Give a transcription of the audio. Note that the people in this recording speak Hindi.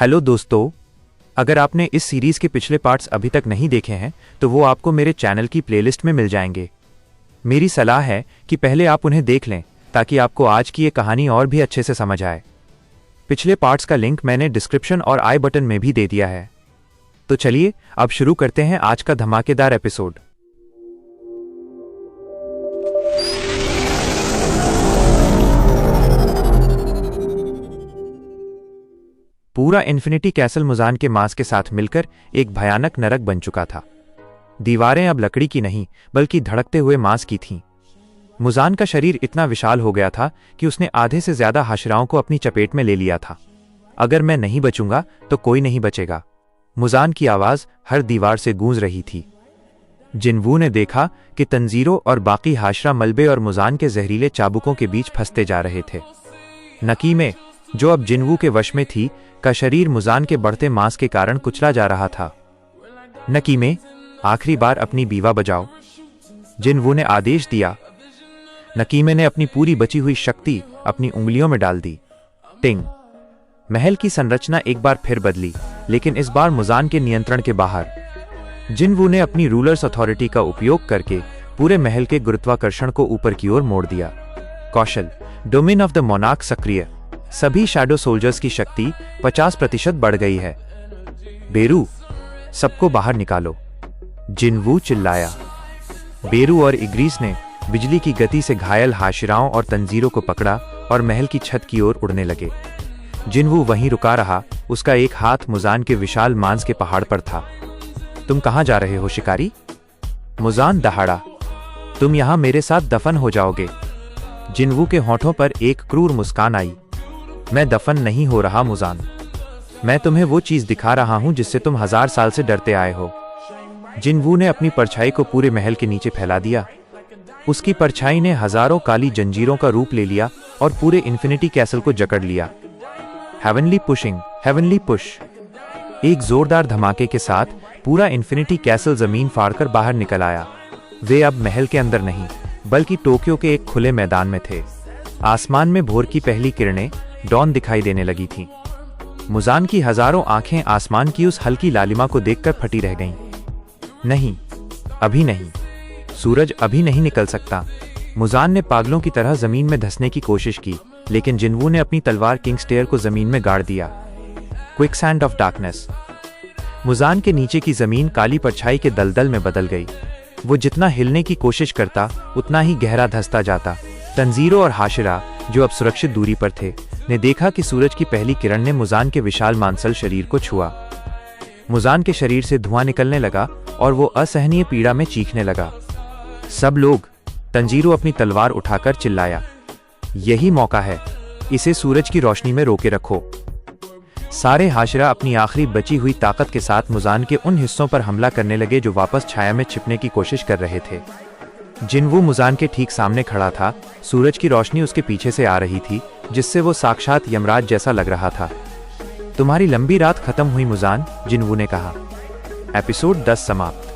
हेलो दोस्तों, अगर आपने इस सीरीज के पिछले पार्ट्स अभी तक नहीं देखे हैं तो वो आपको मेरे चैनल की प्लेलिस्ट में मिल जाएंगे। मेरी सलाह है कि पहले आप उन्हें देख लें ताकि आपको आज की ये कहानी और भी अच्छे से समझ आए। पिछले पार्ट्स का लिंक मैंने डिस्क्रिप्शन और आई बटन में भी दे दिया है। तो चलिए अब शुरू करते हैं आज का धमाकेदार एपिसोड। पूरा इन्फिनिटी कैसल मुजान के मांस के साथ मिलकर एक भयानक नरक बन चुका था। दीवारें अब लकड़ी की नहीं बल्कि धड़कते हुए मांस की थीं। मुजान का शरीर इतना विशाल हो गया था कि उसने आधे से ज्यादा हाशराओं को अपनी चपेट में ले लिया था। अगर मैं नहीं बचूंगा तो कोई नहीं बचेगा, मुजान की आवाज हर दीवार से गूंज रही थी। जिनवू ने देखा कि तंजीरों और बाकी हाशरा मलबे और मुजान के जहरीले चाबुकों के बीच फंसते जा रहे थे। नकीमे, जो अब जिनवू के वश में थी, का शरीर मुजान के बढ़ते मांस के कारण कुचला जा रहा था। नकीमे, आखिरी बार अपनी बीवा बजाओ, जिनवू ने आदेश दिया। नकीमे ने अपनी पूरी बची हुई शक्ति अपनी उंगलियों में डाल दी। टिंग। महल की संरचना एक बार फिर बदली, लेकिन इस बार मुजान के नियंत्रण के बाहर। जिनवू ने अपनी रूलर्स अथॉरिटी का उपयोग करके पूरे महल के गुरुत्वाकर्षण को ऊपर की ओर मोड़ दिया। कौशल, डोमेन ऑफ द मोनार्क सक्रिय। सभी शैडो सोल्जर्स की शक्ति 50% बढ़ गई है। बेरू, सबको बाहर निकालो, जिनवू चिल्लाया। बेरू और इग्रीस ने बिजली की गति से घायल हाशिराओं और तंजीरों को पकड़ा और महल की छत की ओर उड़ने लगे। जिनवू वहीं रुका रहा, उसका एक हाथ मुजान के विशाल मांस के पहाड़ पर था। तुम कहां जा रहे हो शिकारी? मुजान दहाड़ा। तुम यहां मेरे साथ दफन हो जाओगे। जिनवू के होठों पर एक क्रूर मुस्कान आई। मैं दफन नहीं हो रहा मुजान, मैं तुम्हें वो चीज दिखा रहा हूं जिससे तुम 1000 साल से डरते आए हो। जिनवू ने अपनी परछाई को पूरे महल के नीचे फैला दिया। उसकी परछाई ने हजारों काली जंजीरों का रूप ले लिया और पूरे इन्फिनिटी कैसल को जकड़ लिया। Heavenly pushing, heavenly push. एक जोरदार धमाके के साथ पूरा इन्फिनिटी कैसल जमीन फाड़कर बाहर निकल आया। वे अब महल के अंदर नहीं बल्कि टोक्यो के एक खुले मैदान में थे। आसमान में भोर की पहली किरणें डॉन दिखाई देने लगी थीं। मुजान की हजारों आंखें आसमान की उस हल्की लालिमा को देखकर फटी रह गईं। नहीं, अभी नहीं, सूरज अभी नहीं निकल सकता। मुजान ने पागलों की तरह जमीन में धंसने की कोशिश की, लेकिन जिनवू ने अपनी तलवार किंग्सटेयर को जमीन में गाड़ दिया। Quicksand of darkness. मुजान के नीचे की जमीन काली परछाई के दलदल में बदल गई। वो जितना हिलने की कोशिश करता उतना ही गहरा धंसता जाता। तंजीरों और हाशिरा, जो अब सुरक्षित दूरी पर थे, ने देखा कि सूरज की पहली किरण ने मुजान के विशाल मांसल शरीर को छुआ। मुजान के शरीर से धुआं निकलने लगा और वो असहनीय पीड़ा में चीखने लगा। सब लोग, तंजीरों अपनी तलवार उठाकर चिल्लाया, यही मौका है, इसे सूरज की रोशनी में रोके रखो। सारे हाशिरा अपनी आखिरी बची हुई ताकत के साथ मुजान के उन हिस्सों पर हमला करने लगे जो वापस छाया में छिपने की कोशिश कर रहे थे। जिनवू मुजान के ठीक सामने खड़ा था। सूरज की रोशनी उसके पीछे से आ रही थी, जिससे वो साक्षात यमराज जैसा लग रहा था। तुम्हारी लंबी रात खत्म हुई मुजान, जिनवू ने कहा। एपिसोड 10 समाप्त।